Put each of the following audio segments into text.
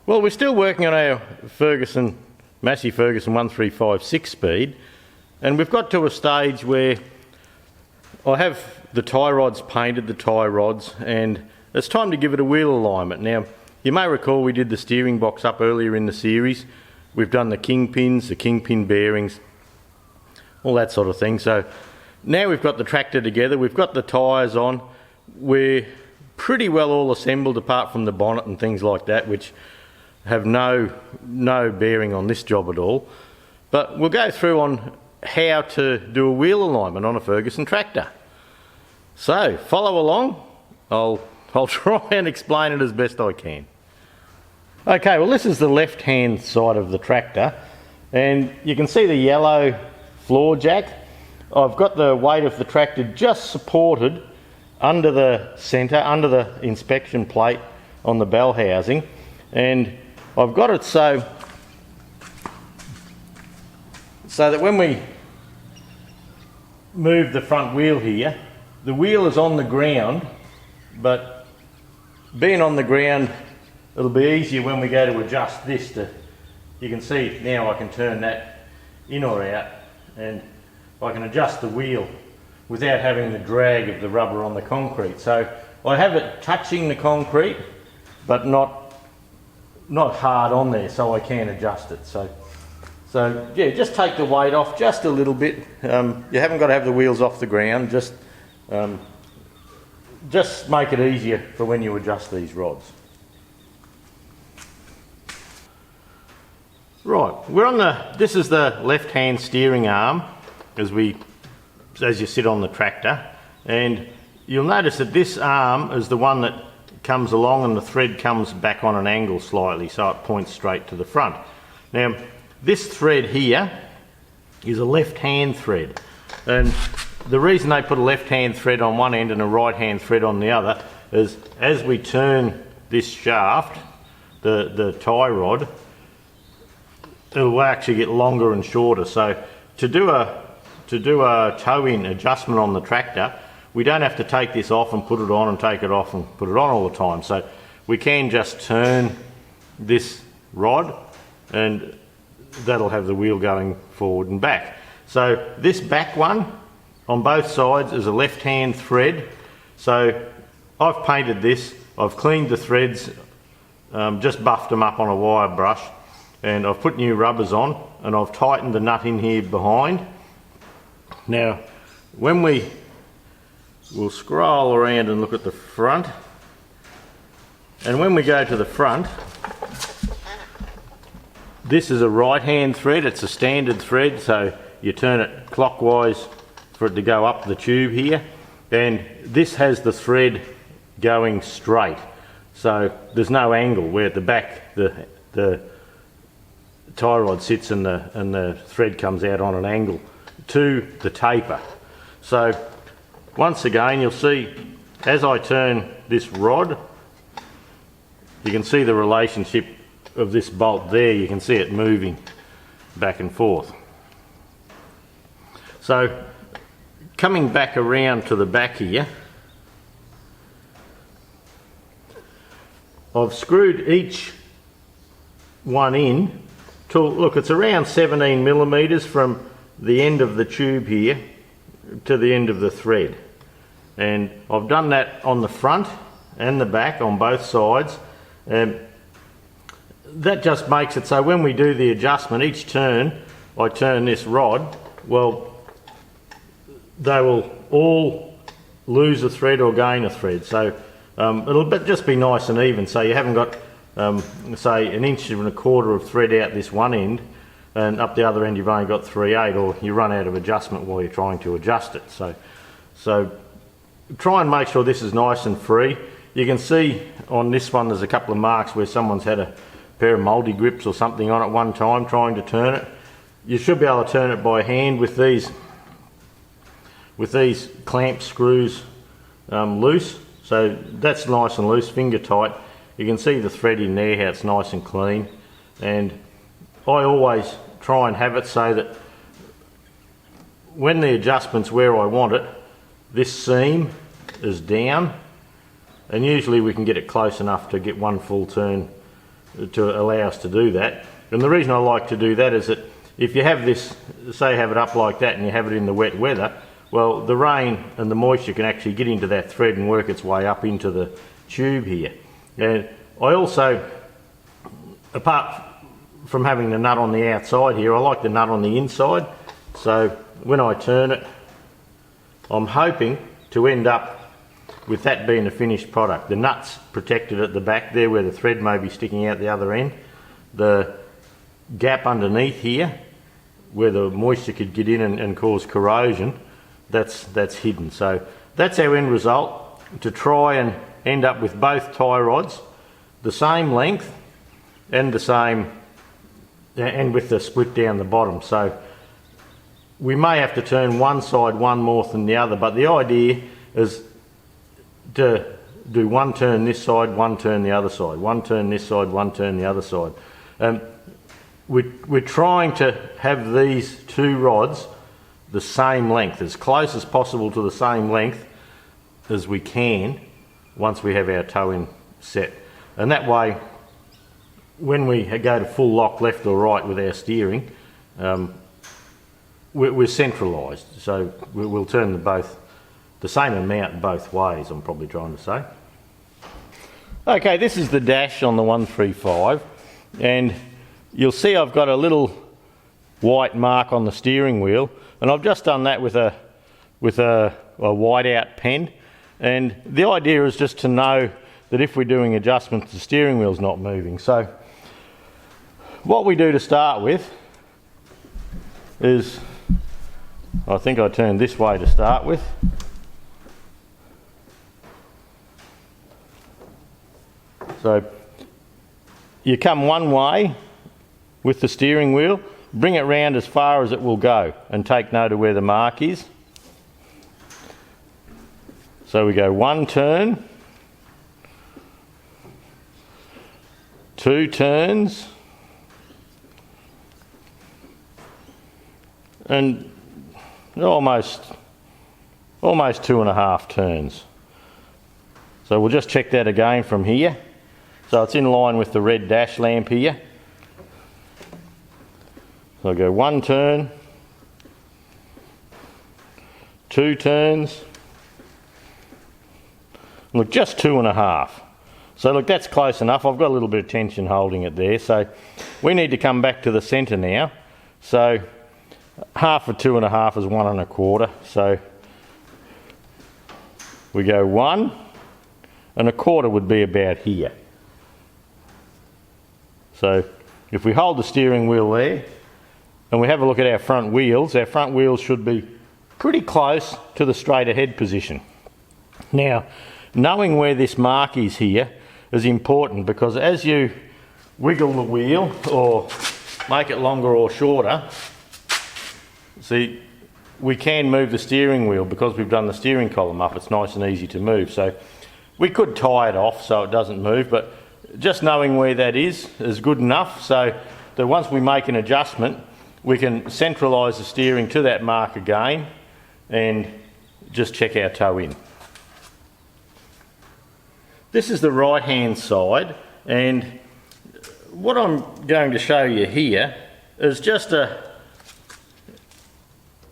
Well, we're still working on our Massey Ferguson 1356 6-speed, and we've got to a stage where I have the tie rods painted, the tie rods, and it's time to give it a wheel alignment. Now, you may recall we did the steering box up earlier in the series. We've done the kingpins, the kingpin bearings, all that sort of thing. So now we've got the tractor together, we've got the tyres on, we're pretty well all assembled apart from the bonnet and things like that, which have no bearing on this job at all. But we'll go through on how to do a wheel alignment on a Ferguson tractor. So follow along, I'll try and explain it as best I can. Okay, well this is the left hand side of the tractor, and you can see the yellow floor jack. I've got the weight of the tractor just supported under the centre, under the inspection plate on the bell housing, and I've got it so that when we move the front wheel here, the wheel is on the ground, but being on the ground, it'll be easier when we go to adjust this. You can see now I can turn that in or out, and I can adjust the wheel without having the drag of the rubber on the concrete. So I have it touching the concrete, but not hard on there, so I can adjust it. So yeah, just take the weight off just a little bit. You haven't got to have the wheels off the ground, just make it easier for when you adjust these rods. Right, we're on this is the left hand steering arm as you sit on the tractor, and you'll notice that this arm is the one that comes along and the thread comes back on an angle slightly, so it points straight to the front. Now this thread here is a left hand thread, and the reason they put a left hand thread on one end and a right hand thread on the other is as we turn this shaft, the tie rod, it will actually get longer and shorter. So to do a toe-in adjustment on the tractor, we don't have to take this off and put it on and take it off and put it on all the time. So we can just turn this rod and that'll have the wheel going forward and back. So this back one on both sides is a left hand thread. So I've painted this, I've cleaned the threads, just buffed them up on a wire brush, and I've put new rubbers on, and I've tightened the nut in here behind. Now when we'll scroll around and look at the front, and when we go to the front, this is a right hand thread. It's a standard thread, so you turn it clockwise for it to go up the tube here, and this has the thread going straight, so there's no angle. Where at the back the tie rod sits and the thread comes out on an angle to the taper. So once again, you'll see as I turn this rod, you can see the relationship of this bolt there. You can see it moving back and forth. So coming back around to the back here, I've screwed each one in to, look, it's around 17 millimeters from the end of the tube here to the end of the thread, and I've done that on the front and the back on both sides, and that just makes it so when we do the adjustment each turn, I turn this rod, well, they will all lose a thread or gain a thread, so it'll just be nice and even, so you haven't got say 1.25 inches of thread out this one end, and up the other end you've only got 3/8, or you run out of adjustment while you're trying to adjust it. So try and make sure this is nice and free. You can see on this one there's a couple of marks where someone's had a pair of multi grips or something on it one time trying to turn it. You should be able to turn it by hand with these clamp screws loose, so that's nice and loose, finger tight. You can see the thread in there, how it's nice and clean, and I always try and have it so that when the adjustment's where I want it, this seam is down, and usually we can get it close enough to get one full turn to allow us to do that. And the reason I like to do that is that if you have this, say you have it up like that and you have it in the wet weather, well, the rain and the moisture can actually get into that thread and work its way up into the tube here. And I also, apart from having the nut on the outside here, I like the nut on the inside. So when I turn it, I'm hoping to end up with that being a finished product. The nut's protected at the back there where the thread may be sticking out the other end. The gap underneath here where the moisture could get in and cause corrosion, that's hidden. So that's our end result, to try and end up with both tie rods the same length and the same, and with the split down the bottom. So we may have to turn one side one more than the other, but the idea is to do one turn this side, one turn the other side, one turn this side, one turn the other side. We're trying to have these two rods the same length, as close as possible to the same length as we can once we have our toe-in set. And that way, when we go to full lock left or right with our steering, we're centralised, so we'll turn the same amount both ways, I'm probably trying to say. Okay, this is the dash on the 135, and you'll see I've got a little white mark on the steering wheel, and I've just done that with a whiteout pen. And the idea is just to know that if we're doing adjustments, the steering wheel's not moving. So what we do to start with is, I think I turned this way to start with. So you come one way with the steering wheel, bring it round as far as it will go and take note of where the mark is. So we go one turn, two turns, and almost 2.5 turns. So we'll just check that again from here. So it's in line with the red dash lamp here. So I go one turn, two turns, look, just 2.5. So look, that's close enough. I've got a little bit of tension holding it there. So we need to come back to the centre now. So half of 2.5 is 1.25. So we go 1.25 would be about here. So if we hold the steering wheel there and we have a look at our front wheels should be pretty close to the straight ahead position. Now, knowing where this mark is here is important, because as you wiggle the wheel or make it longer or shorter, see, we can move the steering wheel because we've done the steering column up. It's nice and easy to move. So we could tie it off so it doesn't move, but just knowing where that is good enough, so that once we make an adjustment, we can centralise the steering to that mark again and just check our toe in. This is the right hand side, and what I'm going to show you here is just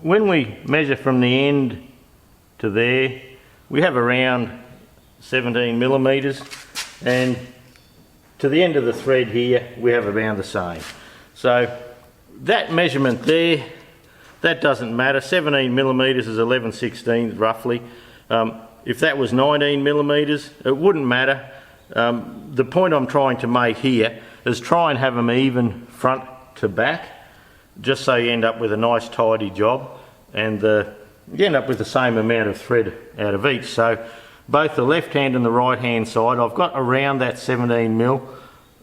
when we measure from the end to there, we have around 17 millimetres, and to the end of the thread here we have around the same. So that measurement there, that doesn't matter. 17 millimetres is 11/16 roughly. If that was 19 millimetres, it wouldn't matter. The point I'm trying to make here is try and have them even front to back, just so you end up with a nice tidy job, and you end up with the same amount of thread out of each. So both the left hand and the right hand side, I've got around that 17 mil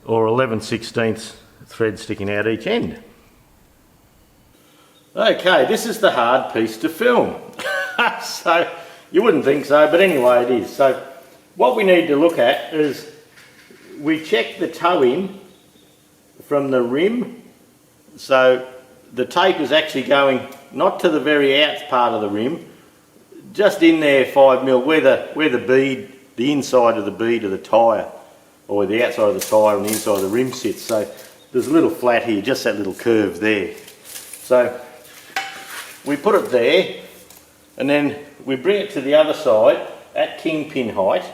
or 11/16 thread sticking out each end. Okay, this is the hard piece to film. So you wouldn't think so, but anyway it is. So what we need to look at is we check the toe in from the rim. So the tape is actually going not to the very out part of the rim, just in there 5 mil, where the bead, the inside of the bead of the tyre or where the outside of the tyre and the inside of the rim sits. So there's a little flat here, just that little curve there. So we put it there, and then we bring it to the other side at kingpin height,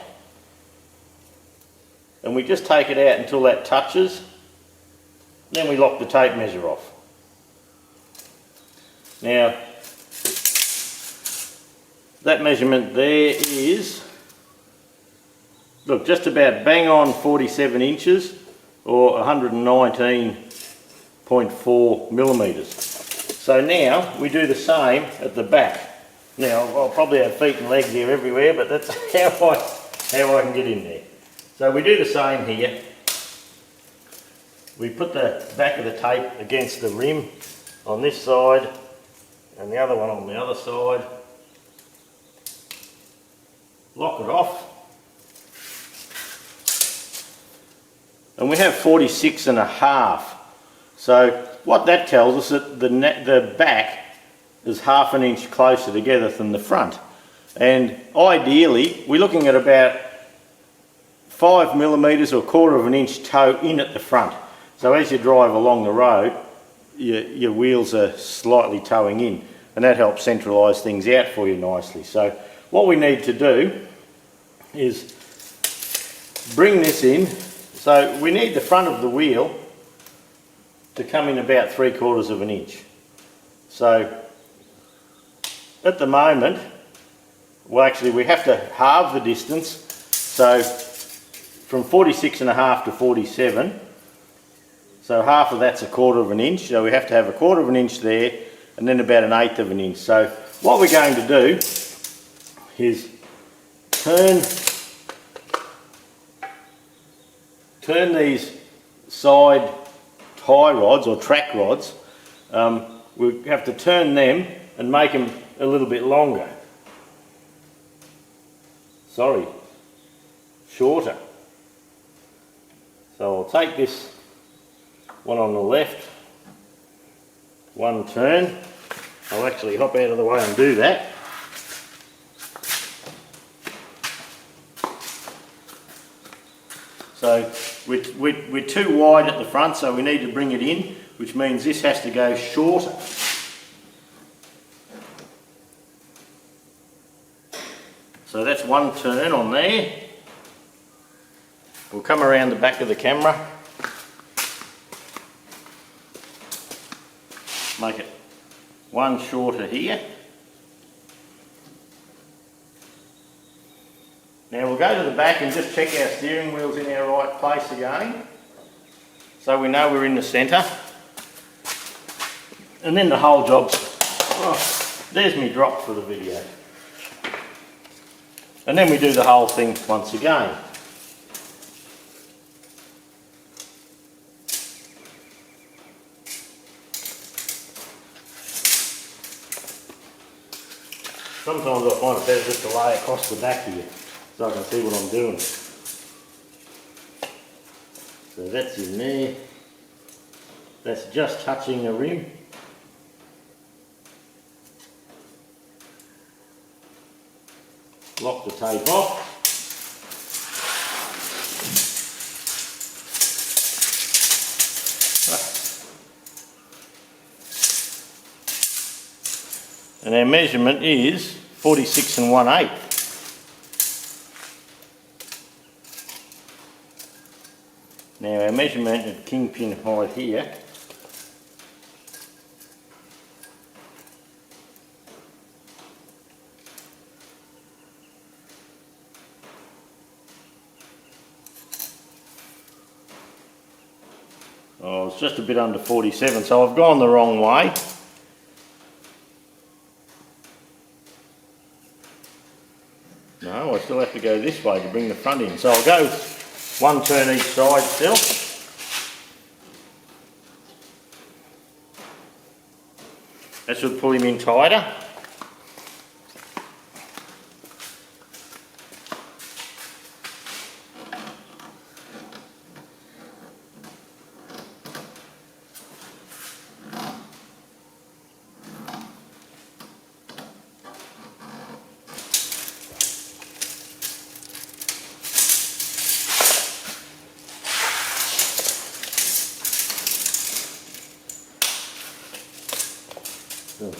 and we just take it out until that touches. Then we lock the tape measure off. Now, that measurement there is, look, just about bang on 47 inches or 119.4 millimetres. So now we do the same at the back. Now I'll probably have feet and legs here everywhere, but that's how I can get in there. So we do the same here. We put the back of the tape against the rim on this side and the other one on the other side. Lock it off. And we have 46.5. So what that tells us that the back is half an inch closer together than the front. And ideally, we're looking at about 5 millimetres or 1/4 of an inch toe in at the front. So as you drive along the road, your wheels are slightly towing in, and that helps centralise things out for you nicely. So what we need to do is bring this in. So we need the front of the wheel to come in about 3/4 of an inch. So at the moment, well actually we have to halve the distance. So from 46.5 to 47, so half of that's 1/4 of an inch. So we have to have 1/4 of an inch there, and then about 1/8 of an inch. So what we're going to do is turn these side tie rods or track rods. We have to turn them and make them a little bit longer. Sorry, shorter. So I'll take this one on the left, one turn. I'll actually hop out of the way and do that. So we're too wide at the front, so we need to bring it in, which means this has to go shorter. So that's one turn on there. We'll come around the back of the camera. Make it one shorter here. Now we'll go to the back and just check our steering wheel's in our right place again. So we know we're in the centre. And then the whole job's, oh, there's me drop for the video. And then we do the whole thing once again. Sometimes I find it better just to lay across the back here so I can see what I'm doing. So that's in there. That's just touching the rim. Lock the tape off. And our measurement is 46 1/8. Now our measurement at kingpin height here it's just a bit under 47, so I've gone the wrong way. No, I still have to go this way to bring the front in. So I'll go one turn each side still. That should pull him in tighter.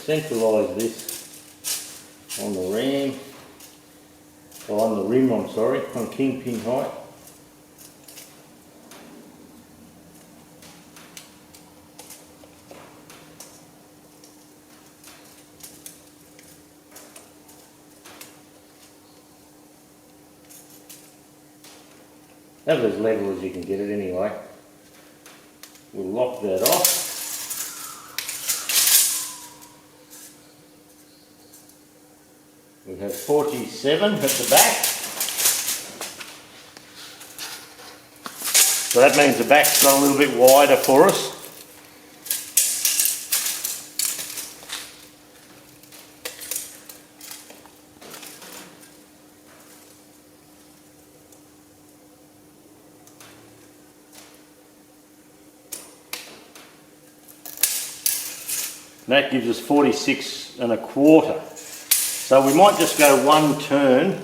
centralise this on the ram, or on the rim, I'm sorry, on kingpin height. That's as level as you can get it anyway. We'll lock that off. We have 47 at the back. So that means the back's got a little bit wider for us. And that gives us 46 1/4. So we might just go one turn.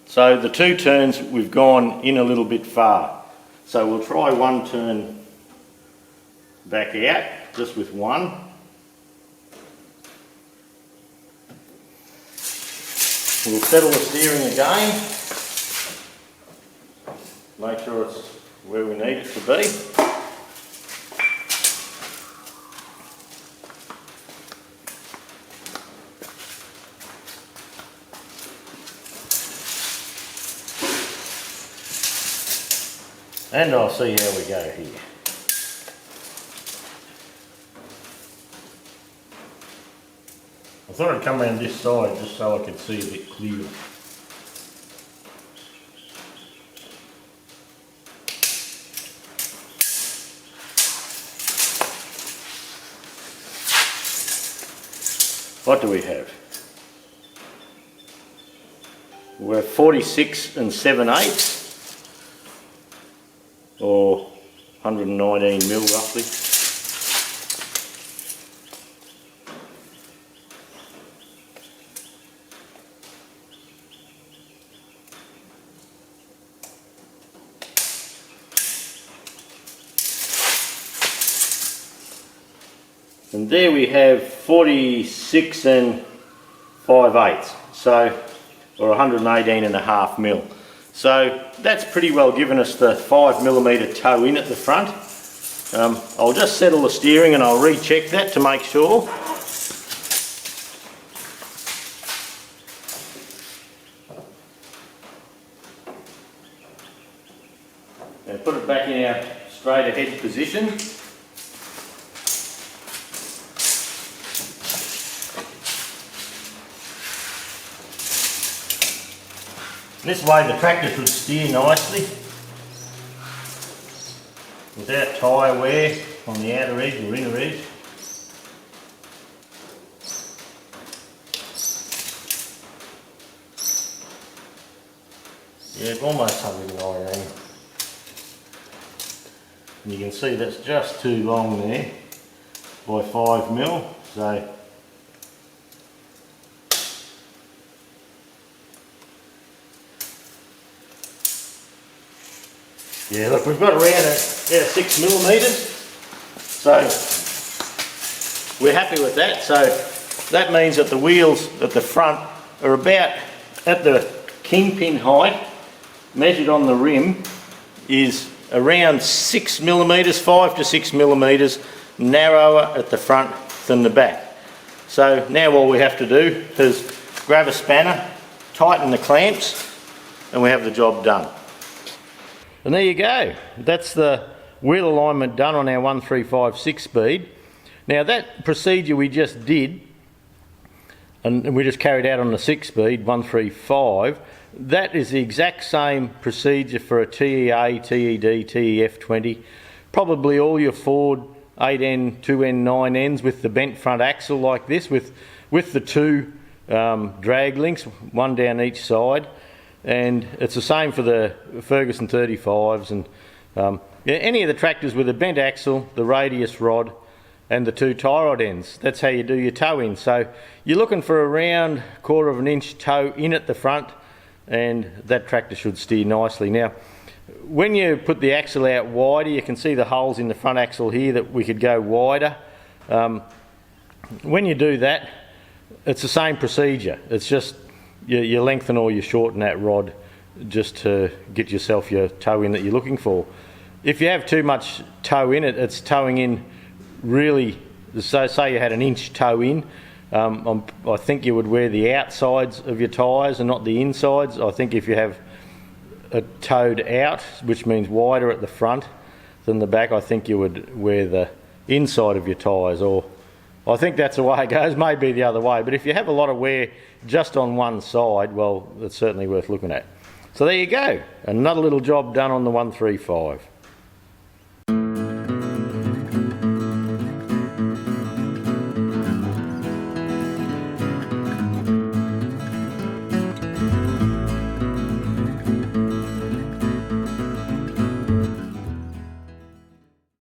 So the 2 turns we've gone in a little bit far. So we'll try one turn back out, just with one. We'll settle the steering again. Make sure it's where we need it to be. And I'll see how we go here. I thought I'd come around this side just so I could see a bit clearer. What do we have? We're 46 7/8. Or 119 mil roughly. And there we have 46 5/8, so, or 118.5 mil. So that's pretty well given us the 5mm toe in at the front. I'll just settle the steering and I'll recheck that to make sure. And put it back in our straight ahead position. This way the tractor should steer nicely without tyre wear on the outer edge or inner edge. Yeah, almost 119. And you can see that's just too long there by 5mm, so yeah, look, we've got around about 6mm, so we're happy with that. So that means that the wheels at the front are about at the kingpin height, measured on the rim, is around 6mm, 5 to 6mm narrower at the front than the back. So now all we have to do is grab a spanner, tighten the clamps, and we have the job done. And there you go, that's the wheel alignment done on our 1356 6-speed. Now that procedure we just did, and we just carried out on the 6-speed 135, that is the exact same procedure for a TEA, TED, TEF20, probably all your Ford 8N, 2N, 9Ns with the bent front axle like this, with the 2 drag links, one down each side. And it's the same for the Ferguson 35s and any of the tractors with a bent axle, the radius rod and the 2 tie rod ends. That's how you do your toe in. So you're looking for around 1/4 of an inch toe in at the front, and that tractor should steer nicely. Now when you put the axle out wider, you can see the holes in the front axle here that we could go wider. when you do that, it's the same procedure. It's just you lengthen or you shorten that rod just to get yourself your toe in that you're looking for. If you have too much toe in it, it's towing in really, so say you had an inch toe in, I think you would wear the outsides of your tyres and not the insides. I think if you have a toed out, which means wider at the front than the back, I think you would wear the inside of your tyres, or I think that's the way it goes, maybe the other way. But if you have a lot of wear just on one side, well, it's certainly worth looking at. So there you go, another little job done on the 135.